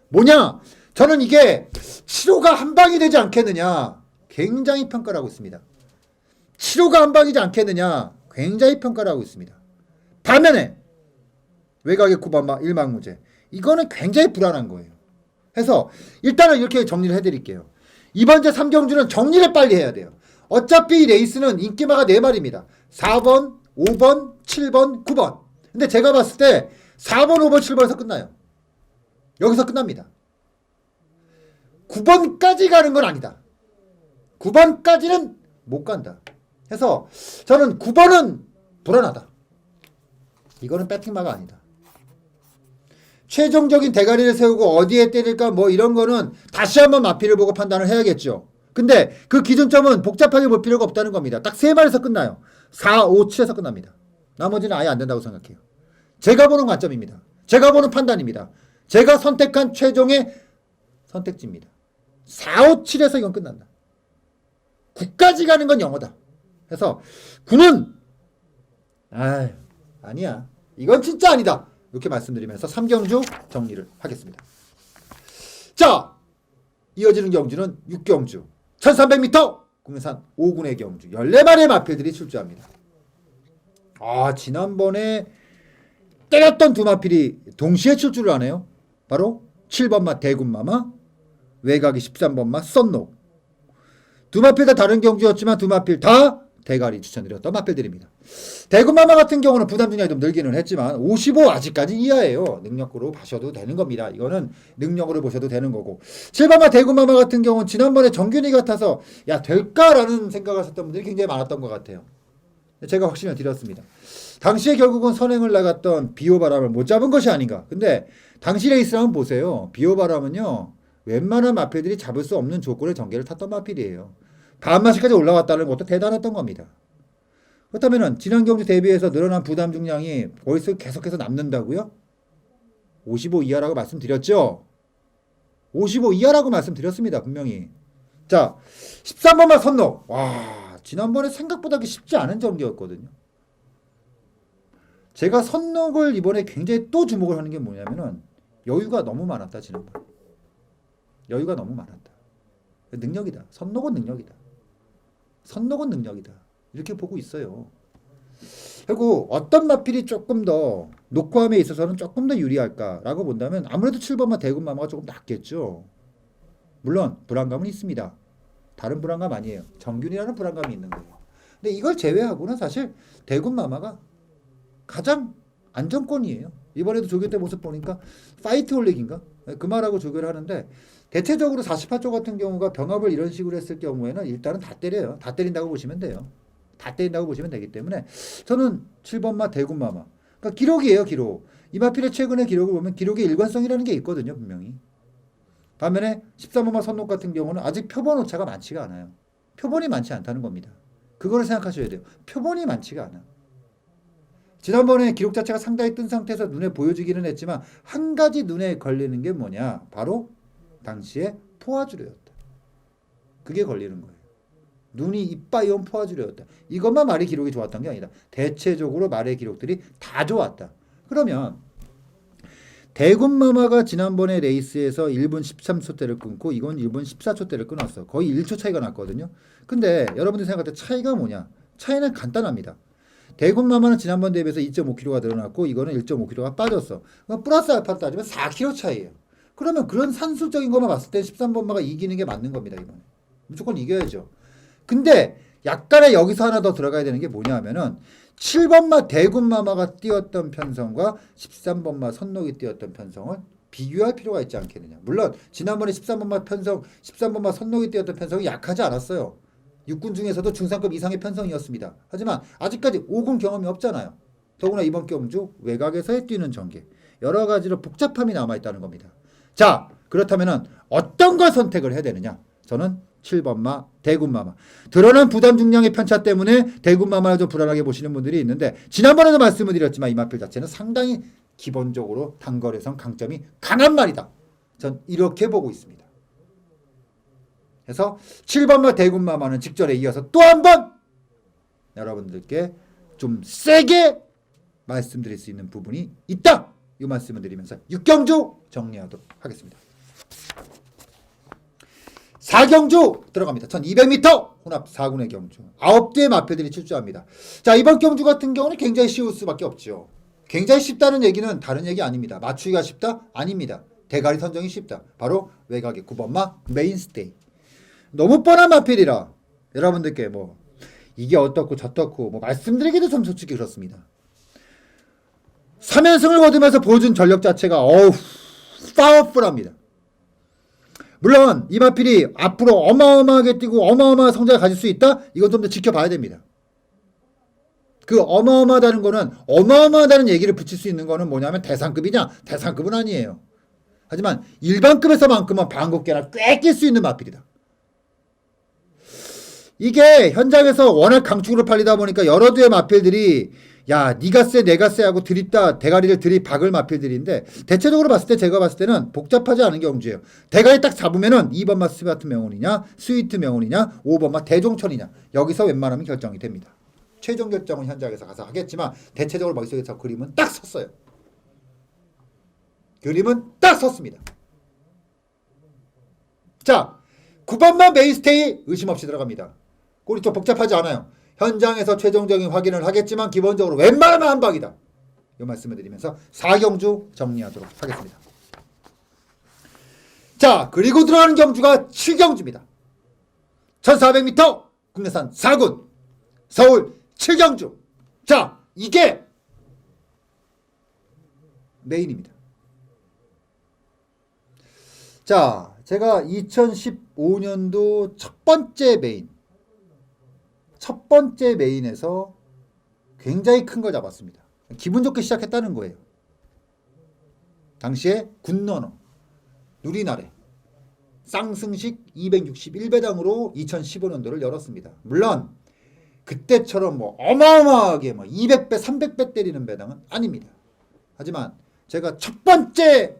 뭐냐? 저는 이게 치료가 한 방이 되지 않겠느냐. 굉장히 평가를 하고 있습니다. 치료가 한 방이지 않겠느냐. 굉장히 평가를 하고 있습니다. 반면에 외곽의 9번마 일망무제. 이거는 굉장히 불안한 거예요. 해서 일단은 이렇게 정리를 해드릴게요. 이번 제 3경주는 정리를 빨리 해야 돼요. 어차피 이 레이스는 인기마가 4마리입니다. 4번, 5번, 7번, 9번. 근데 제가 봤을 때 4번, 5번, 7번에서 끝나요. 여기서 끝납니다. 9번까지 가는 건 아니다. 9번까지는 못 간다. 해서 저는 9번은 불안하다. 이거는 배팅마가 아니다. 최종적인 대가리를 세우고 어디에 때릴까 뭐 이런 거는 다시 한번 마피를 보고 판단을 해야겠죠. 근데 그 기준점은 복잡하게 볼 필요가 없다는 겁니다. 딱 3마리에서 끝나요. 4, 5, 7에서 끝납니다. 나머지는 아예 안 된다고 생각해요. 제가 보는 관점입니다. 제가 보는 판단입니다. 제가 선택한 최종의 선택지입니다. 4, 5, 7에서 이건 끝난다. 9까지 가는 건 영어다. 그래서 9는 아니야. 이건 진짜 아니다. 이렇게 말씀드리면서 3경주 정리를 하겠습니다. 자, 이어지는 경주는 6경주 1300m 국내산 5군의 경주 14마리의 마필들이 출주합니다. 지난번에 때렸던 두 마필이 동시에 출주를 하네요. 바로 7번마 대군마마, 외곽이 13번마 썬록. 두 마필 다 다른 경주였지만 두 마필 다 대가리 추천드렸던 마필들입니다. 대군마마 같은 경우는 부담 중량이 좀 늘기는 했지만 55 아직까지 이하예요. 능력으로 보셔도 되는 겁니다. 이거는 능력으로 보셔도 되는 거고. 7번마 대군마마 같은 경우는 지난번에 정균이 같아서 야 될까라는 생각을 하셨던 분들이 굉장히 많았던 것 같아요. 제가 확신을 드렸습니다. 당시에 결국은 선행을 나갔던 비오바람을 못 잡은 것이 아닌가. 근데 당시 레이스를 한번 보세요. 비오바람은요. 웬만한 마필들이 잡을 수 없는 조건의 전개를 탔던 마필이에요. 반마시까지 올라왔다는 것도 대단했던 겁니다. 그렇다면 지난 경주 대비해서 늘어난 부담 중량이 벌써 계속해서 남는다고요? 55 이하라고 말씀드렸죠? 55 이하라고 말씀드렸습니다. 분명히. 자, 13번만 선록. 지난번에 생각보다 쉽지 않은 전개였거든요. 제가 선록을 이번에 굉장히 또 주목을 하는 게 뭐냐면은 여유가 너무 많았다. 지난번. 여유가 너무 많았다. 능력이다. 선록은 능력이다. 선록은 능력이다. 이렇게 보고 있어요. 그리고 어떤 마필이 조금 더 녹화함에 있어서는 조금 더 유리할까라고 본다면 아무래도 7번마 대군마마가 조금 낫겠죠. 물론 불안감은 있습니다. 다른 불안감 아니에요. 정균이라는 불안감이 있는 거예요. 근데 이걸 제외하고는 사실 대군마마가 가장 안정권이에요. 이번에도 조교 때 모습 보니까 파이트 올릭인가? 그 말하고 조교를 하는데 대체적으로 48조 같은 경우가 병합을 이런 식으로 했을 경우에는 일단은 다 때려요. 다 때린다고 보시면 돼요. 다 때린다고 보시면 되기 때문에 저는 7번마 대군마마. 그러니까 기록이에요. 기록. 이 마필의 최근의 기록을 보면 기록의 일관성이라는 게 있거든요. 분명히. 반면에 13번마 선록 같은 경우는 아직 표본 오차가 많지가 않아요. 표본이 많지 않다는 겁니다. 그거를 생각하셔야 돼요. 표본이 많지가 않아. 지난번에 기록 자체가 상당히 뜬 상태에서 눈에 보여지기는 했지만 한 가지 눈에 걸리는 게 뭐냐. 바로 당시에 포화주류였다. 그게 걸리는 거예요. 눈이 이빠이 온 포화주류였다. 이것만 말의 기록이 좋았던 게 아니다. 대체적으로 말의 기록들이 다 좋았다. 그러면 대군마마가 지난번에 레이스에서 1분 13초대를 끊고 이건 1분 14초대를 끊었어. 거의 1초 차이가 났거든요. 근데 여러분들이 생각할 때 차이가 뭐냐? 차이는 간단합니다. 대군마마는 지난번 대비해서 2.5kg가 늘어났고 이거는 1.5kg가 빠졌어. 플러스 알파 따지면 4kg 차이예요. 그러면 그런 산술적인 것만 봤을 때 13번마가 이기는 게 맞는 겁니다. 이번에. 무조건 이겨야죠. 근데 약간의 여기서 하나 더 들어가야 되는 게 뭐냐 하면은 7번마 대군마마가 뛰었던 편성과 13번마 선록이 뛰었던 편성을 비교할 필요가 있지 않겠느냐. 물론 지난번에 13번마 편성, 13번마 선록이 뛰었던 편성이 약하지 않았어요. 육군 중에서도 중상급 이상의 편성이었습니다. 하지만 아직까지 5군 경험이 없잖아요. 더구나 이번 경주 외곽에서의 뛰는 전개. 여러 가지로 복잡함이 남아있다는 겁니다. 자, 그럼 그렇다면 어떤 걸 선택을 해야 되느냐? 저는 7번마 대군마마. 드러난 부담 중량의 편차 때문에 대군마마를 좀 불안하게 보시는 분들이 있는데 지난번에도 말씀을 드렸지만 이 마필 자체는 상당히 기본적으로 단거리에선 강점이 강한 말이다. 전 이렇게 보고 있습니다. 그래서 7번마 대군마마는 직전에 이어서 또 한 번 여러분들께 좀 세게 말씀드릴 수 있는 부분이 있다. 이 말씀을 드리면서 6경주 정리하도록 하겠습니다. 4경주 들어갑니다. 1200m 혼합 4군의 경주. 9대의 마필들이 출주합니다. 자, 이번 경주 같은 경우는 굉장히 쉬울 수밖에 없죠. 굉장히 쉽다는 얘기는 다른 얘기 아닙니다. 맞추기가 쉽다? 아닙니다. 대가리 선정이 쉽다. 바로 외곽의 9번마 메인스테이. 너무 뻔한 마필이라 여러분들께 뭐 이게 어떻고 저떻고 뭐 말씀드리기도 좀 솔직히 그렇습니다. 3연승을 거두면서 보여준 전력 자체가 파워풀합니다. 물론 이 마필이 앞으로 어마어마하게 뛰고 어마어마한 성장을 가질 수 있다? 이건 좀 더 지켜봐야 됩니다. 그 어마어마하다는 거는 어마어마하다는 얘기를 붙일 수 있는 거는 뭐냐면 대상급이냐? 대상급은 아니에요. 하지만 일반급에서만큼은 방국계나 꽤 낄 수 있는 마필이다. 이게 현장에서 워낙 강축으로 팔리다 보니까 여러 두의 마필들이 야 니가 쎄 내가 쎄 하고 들이다 대가리를 들이박을 마필들인데 대체적으로 봤을 때 제가 봤을 때는 복잡하지 않은 경주예요. 대가리 딱 잡으면은 2번마 스마트 명운이냐 스위트 명운이냐 5번마 대종천이냐 여기서 웬만하면 결정이 됩니다. 최종 결정은 현장에서 가서 하겠지만 대체적으로 머릿속에서 그림은 딱 섰어요. 그림은 딱 섰습니다. 자 9번마 메인스테이 의심 없이 들어갑니다. 꼴이 좀 복잡하지 않아요. 현장에서 최종적인 확인을 하겠지만 기본적으로 웬만하면 한 방이다. 이 말씀을 드리면서 4경주 정리하도록 하겠습니다. 자 그리고 들어가는 경주가 7경주입니다. 1400m 국내산 4군 서울 7경주. 자 이게 메인입니다. 자 제가 2015년도 첫 번째 메인에서 굉장히 큰 걸 잡았습니다. 기분 좋게 시작했다는 거예요. 당시에 군너너, 누리나래, 쌍승식 261배당으로 2015년도를 열었습니다. 물론 그때처럼 뭐 어마어마하게 뭐 200배, 300배 때리는 배당은 아닙니다. 하지만 제가 첫 번째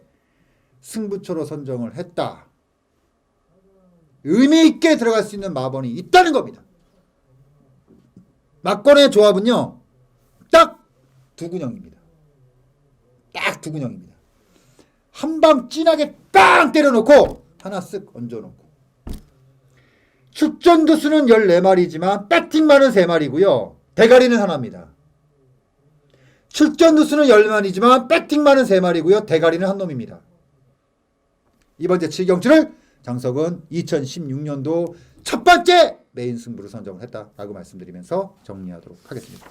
승부처로 선정을 했다. 의미 있게 들어갈 수 있는 마번이 있다는 겁니다. 막권의 조합은요. 딱 두 군형입니다. 딱 두 군형입니다. 한 방 진하게 빵 때려놓고 하나 쓱 얹어놓고 출전 두수는 14마리지만 배팅만은 3마리고요. 대가리는 하나입니다. 출전 두수는 10마리지만 배팅만은 3마리고요. 대가리는 한 놈입니다. 이번 제7경주를 장석은 2016년도 첫 번째 메인 승부를 선정을 했다라고 말씀드리면서 정리하도록 하겠습니다.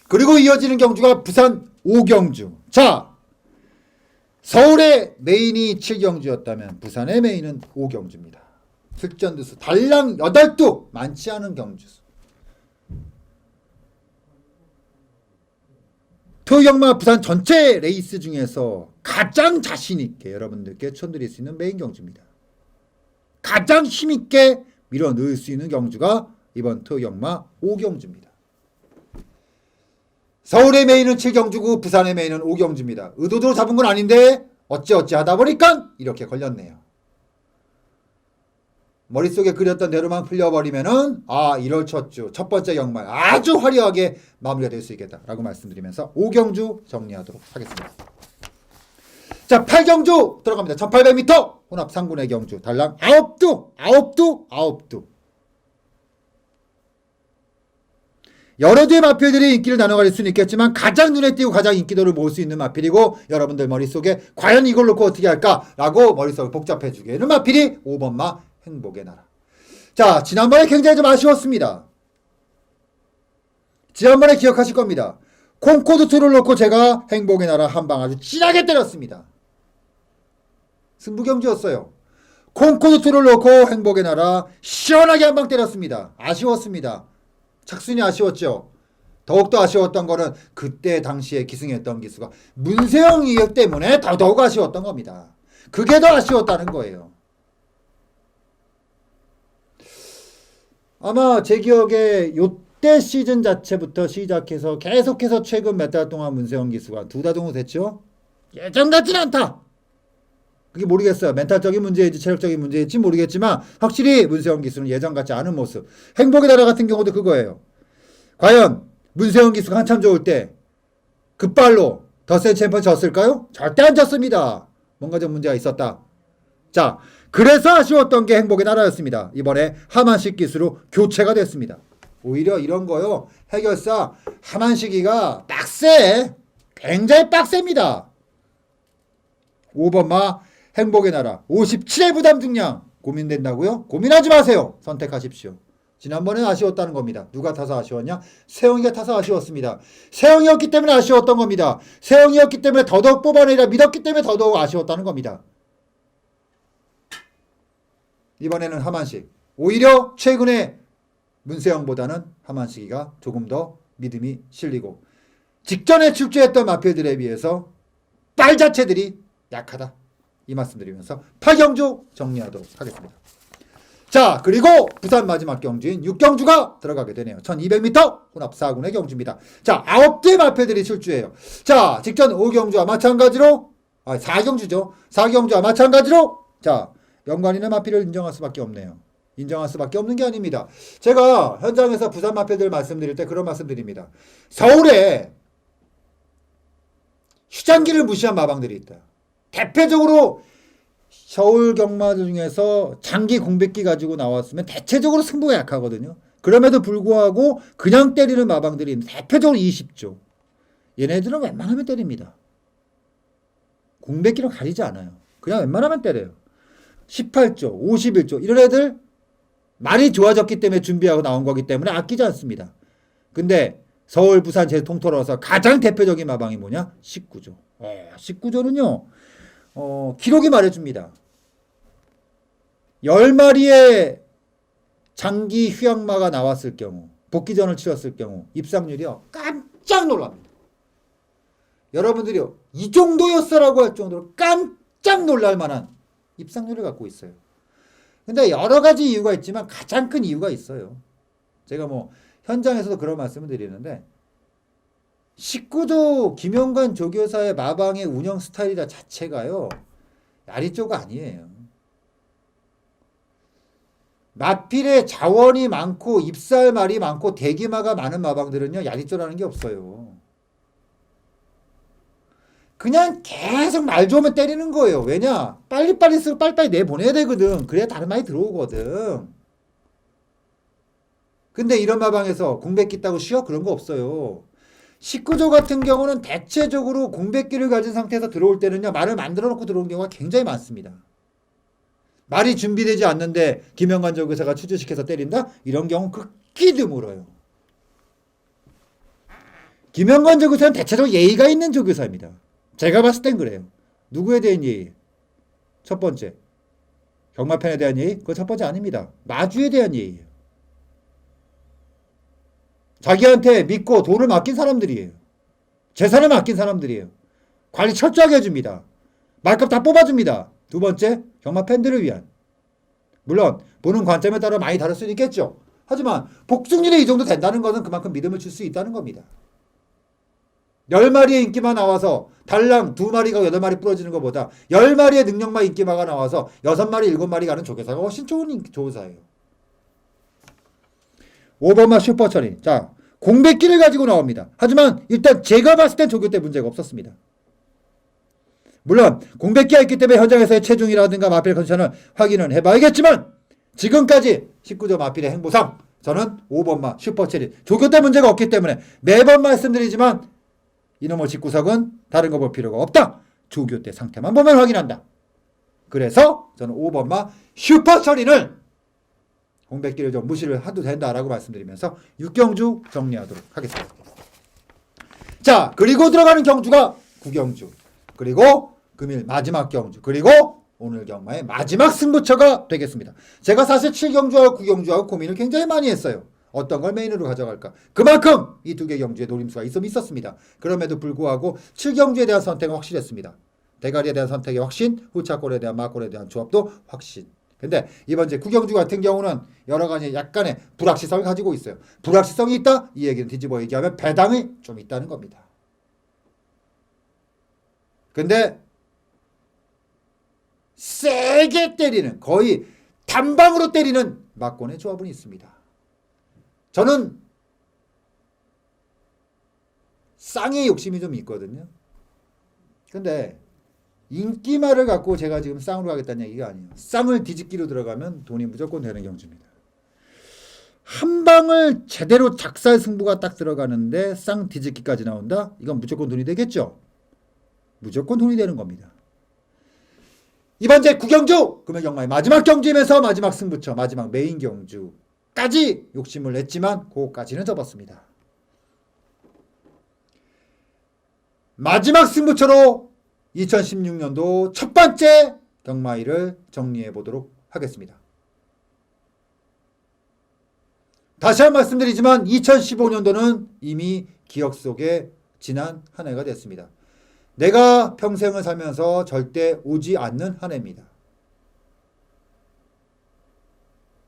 그리고 이어지는 경주가 부산 5경주. 자, 서울의 메인이 7경주였다면 부산의 메인은 5경주입니다. 출전두수 달랑 8두 많지 않은 경주수. 토경마 부산 전체 레이스 중에서 가장 자신있게 여러분들께 추천드릴 수 있는 메인 경주입니다. 가장 힘있게 밀어넣을 수 있는 경주가 이번 토경마 5경주입니다. 서울의 메인은 7경주고 부산의 메인은 5경주입니다. 의도적으로 잡은 건 아닌데 어찌어찌 하다 보니까 이렇게 걸렸네요. 머릿속에 그렸던 대로만 풀려버리면은 이럴 첫 번째 경마 아주 화려하게 마무리가 될 수 있겠다라고 말씀드리면서 5경주 정리하도록 하겠습니다. 자 8경주 들어갑니다. 1800m 혼합 상군의 경주 달랑 9두 여러 대의 마필들이 인기를 나눠가질 수는 있겠지만 가장 눈에 띄고 가장 인기도를 모을 수 있는 마필이고 여러분들 머릿속에 과연 이걸 놓고 어떻게 할까라고 머릿속을 복잡해주게 하는 마필이 5번마 행복의 나라. 자 지난번에 굉장히 좀 아쉬웠습니다. 지난번에 기억하실 겁니다. 콩코드2를 놓고 제가 행복의 나라 한 방 아주 진하게 때렸습니다. 승부경주였어요. 콩코드2를 놓고 행복의 나라 시원하게 한 방 때렸습니다. 아쉬웠습니다. 착순이 아쉬웠죠. 더욱더 아쉬웠던 거는 그때 당시에 기승했던 기수가 문세영 이격 때문에 더더욱 아쉬웠던 겁니다. 그게 더 아쉬웠다는 거예요. 아마 제 기억에 요때 시즌 자체부터 시작해서 계속해서 최근 몇 달 동안 문세영 기수가 두 다동으로 됐죠. 예전 같진 않다. 그게 모르겠어요. 멘탈적인 문제인지 체력적인 문제인지 모르겠지만 확실히 문세영 기수는 예전 같지 않은 모습. 행복의 나라 같은 경우도 그거예요. 과연 문세영 기수가 한참 좋을 때 급발로 더센 챔피언 졌을까요? 절대 안 졌습니다. 뭔가 좀 문제가 있었다. 자, 그래서 아쉬웠던 게 행복의 나라였습니다. 이번에 하만식 기수로 교체가 됐습니다. 오히려 이런 거요. 해결사 하만식이가 빡세. 굉장히 빡셉니다. 5번마 행복의 나라 57회 부담 중량 고민된다고요? 고민하지 마세요. 선택하십시오. 지난번에 아쉬웠다는 겁니다. 누가 타서 아쉬웠냐? 세영이가 타서 아쉬웠습니다. 세영이었기 때문에 아쉬웠던 겁니다. 세영이었기 때문에 더더욱 뽑아내라 믿었기 때문에 더더욱 아쉬웠다는 겁니다. 이번에는 하만식. 오히려 최근에 문세영보다는 하만식이가 조금 더 믿음이 실리고 직전에 출제했던 마필들에 비해서 딸 자체들이 약하다. 이 말씀 드리면서 8경주 정리하도록 하겠습니다. 자, 그리고 부산 마지막 경주인 6경주가 들어가게 되네요. 1200m 혼합 4군의 경주입니다. 자, 9개 마필들이 출주해요. 자, 직전 5경주와 마찬가지로 4경주죠. 4경주와 마찬가지로 자, 연관인의 마필을 인정할 수밖에 없네요. 인정할 수밖에 없는 게 아닙니다. 제가 현장에서 부산 마필들 말씀드릴 때 그런 말씀 드립니다. 서울에 휴장기를 무시한 마방들이 있다. 대표적으로 서울 경마 중에서 장기 공백기 가지고 나왔으면 대체적으로 승부가 약하거든요. 그럼에도 불구하고 그냥 때리는 마방들이 대표적으로 20조. 얘네들은 웬만하면 때립니다. 공백기를 가리지 않아요. 그냥 웬만하면 때려요. 18조, 51조 이런 애들 많이 좋아졌기 때문에 준비하고 나온 거기 때문에 아끼지 않습니다. 근데 서울, 부산 제 통틀어서 가장 대표적인 마방이 뭐냐? 19조. 19조는요. 기록이 말해줍니다. 10마리의 장기 휴양마가 나왔을 경우 복귀전을 치렀을 경우 입상률이요. 깜짝 놀랍니다. 여러분들이요. 이 정도였어라고 할 정도로 깜짝 놀랄 만한 입상률을 갖고 있어요. 근데 여러 가지 이유가 있지만 가장 큰 이유가 있어요. 제가 뭐 현장에서도 그런 말씀을 드리는데 19조 김용관 조교사의 마방의 운영 스타일이다 자체가요. 야리조가 아니에요. 마필의 자원이 많고 입살 말이 많고 대기마가 많은 마방들은요. 야리조라는 게 없어요. 그냥 계속 말 좋으면 때리는 거예요. 왜냐? 빨리빨리 쓰고 빨리빨리 내보내야 되거든. 그래야 다른 말이 들어오거든. 근데 이런 마방에서 공백기 있다고 쉬어? 그런 거 없어요. 19조 같은 경우는 대체적으로 공백기를 가진 상태에서 들어올 때는요. 말을 만들어 놓고 들어오는 경우가 굉장히 많습니다. 말이 준비되지 않는데 김영관 조교사가 추주시켜서 때린다? 이런 경우 극히 드물어요. 김영관 조교사는 대체적으로 예의가 있는 조교사입니다. 제가 봤을 땐 그래요. 누구에 대한 예의? 첫 번째. 경마편에 대한 예의? 그거 첫 번째 아닙니다. 마주에 대한 예의예요. 자기한테 믿고 돈을 맡긴 사람들이에요. 재산을 맡긴 사람들이에요. 관리 철저하게 해줍니다. 말값 다 뽑아줍니다. 두 번째, 경마 팬들을 위한. 물론 보는 관점에 따라 많이 다를 수는 있겠죠. 하지만 복승률이 이 정도 된다는 것은 그만큼 믿음을 줄 수 있다는 겁니다. 10마리의 인기마 나와서 달랑 2마리가 8마리 부러지는 것보다 10마리의 능력마 인기마가 나와서 6마리, 7마리 가는 조교사가 훨씬 좋은 조교사예요. 5번마 슈퍼처리. 자, 공백기를 가지고 나옵니다. 하지만 일단 제가 봤을 땐 조교 때 문제가 없었습니다. 물론 공백기가 있기 때문에 현장에서의 체중이라든가 마필 컨디션을 확인을 해봐야겠지만 지금까지 19조 마필의 행보상 저는 5번마 슈퍼체리 조교 때 문제가 없기 때문에 매번 말씀드리지만 이놈의 집구석은 다른 거 볼 필요가 없다. 조교 때 상태만 보면 확인한다. 그래서 저는 5번마 슈퍼처리는 공백기를 좀 무시를 해도 된다라고 말씀드리면서 6경주 정리하도록 하겠습니다. 자, 그리고 들어가는 경주가 9경주. 그리고 금일 마지막 경주. 그리고 오늘 경마의 마지막 승부처가 되겠습니다. 제가 사실 7경주하고 9경주하고 고민을 굉장히 많이 했어요. 어떤 걸 메인으로 가져갈까? 그만큼 이 두 개 경주에 노림수가 있었습니다. 그럼에도 불구하고 7경주에 대한 선택은 확실했습니다. 대가리에 대한 선택의 확신, 후차골에 대한 막골에 대한 조합도 확신. 근데 이번 제 9경주 같은 경우는 여러 가지 약간의 불확실성을 가지고 있어요. 불확실성이 있다? 이 얘기는 뒤집어 얘기하면 배당이 좀 있다는 겁니다. 근데 세게 때리는, 거의 단방으로 때리는 막권의 조합은 있습니다. 저는 쌍의 욕심이 좀 있거든요. 근데 인기말을 갖고 제가 지금 쌍으로 가겠다는 얘기가 아니에요. 쌍을 뒤집기로 들어가면 돈이 무조건 되는 경주입니다. 한 방을 제대로 작살 승부가 딱 들어가는데 쌍 뒤집기까지 나온다? 이건 무조건 돈이 되겠죠? 무조건 돈이 되는 겁니다. 이번 제 9경주 금요경마의 마지막 경주이면서 마지막 승부처, 마지막 메인 경주까지 욕심을 냈지만 그거까지는 접었습니다. 마지막 승부처로 2016년도 첫 번째 경마일을 정리해 보도록 하겠습니다. 다시 한 번 말씀드리지만 2015년도는 이미 기억 속에 지난 한 해가 됐습니다. 내가 평생을 살면서 절대 오지 않는 한 해입니다.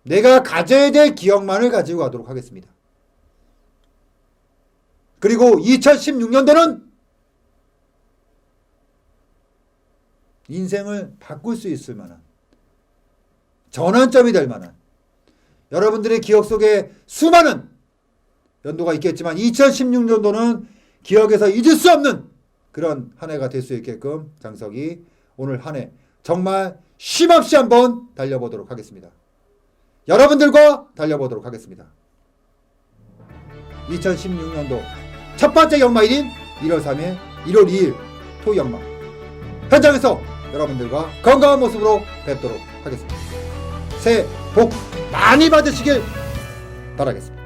내가 가져야 될 기억만을 가지고 가도록 하겠습니다. 그리고 2016년도는 인생을 바꿀 수 있을 만한, 전환점이 될 만한, 여러분들의 기억 속에 수많은 연도가 있겠지만 2016년도는 기억에서 잊을 수 없는 그런 한 해가 될 수 있게끔 장석이 오늘 한 해 정말 쉼없이 한번 달려보도록 하겠습니다. 여러분들과 달려보도록 하겠습니다. 2016년도 첫 번째 경마일인 1월 3일, 1월 2일 토경마 현장에서 여러분들과 건강한 모습으로 뵙도록 하겠습니다. 새해 복 많이 받으시길 바라겠습니다.